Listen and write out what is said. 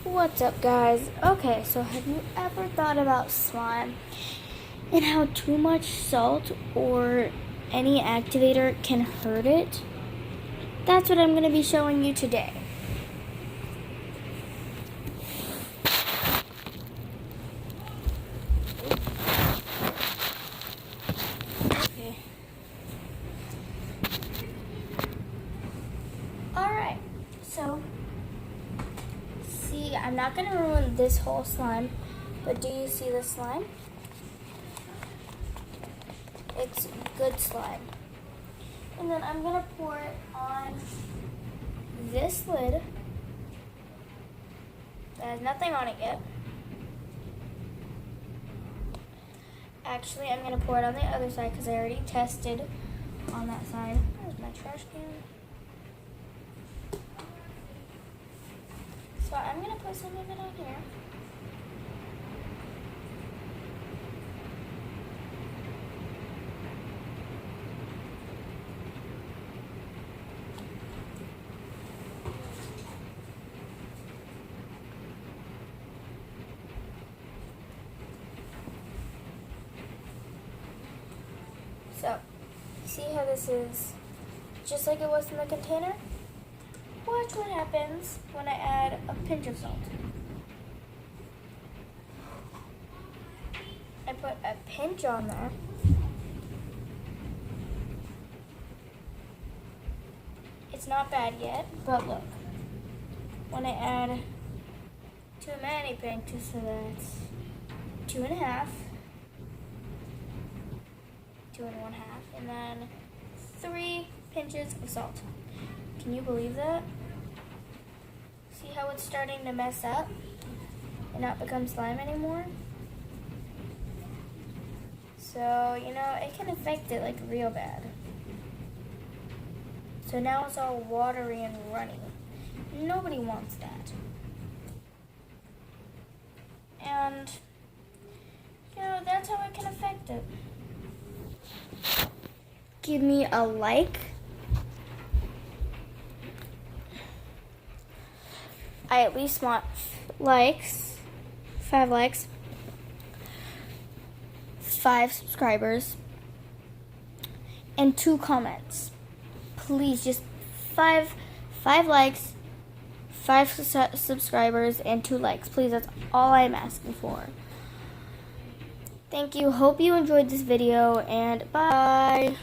What's up, guys? Okay, so have you ever thought about slime and how too much salt or any activator can hurt it? That's what I'm going to be showing you today. Okay. Alright, so see, I'm not going to ruin this whole slime, but do you see the slime? It's good slime. And then I'm going to pour it on this lid that has nothing on it yet. Actually, I'm going to pour it on the other side because I already tested on that side. There's my trash can. So I'm going to put some of it on here. So, see how this is just like it was in the container? Watch what happens when I add a pinch of salt. I put a pinch on there. It's not bad yet, but look. When I add too many pinches, so that's 2.5. 2 1/2, and then 3 pinches of salt. Can you believe that? See how it's starting to mess up and not become slime anymore? So, it can affect it like real bad. So now it's all watery and runny. Nobody wants that. And, that's how it can affect it. Give me a like. I at least want likes. 5 likes. 5 subscribers. And 2 comments. Please, just 5 likes, 5 subscribers, and 2 likes. Please, that's all I'm asking for. Thank you. Hope you enjoyed this video, and bye.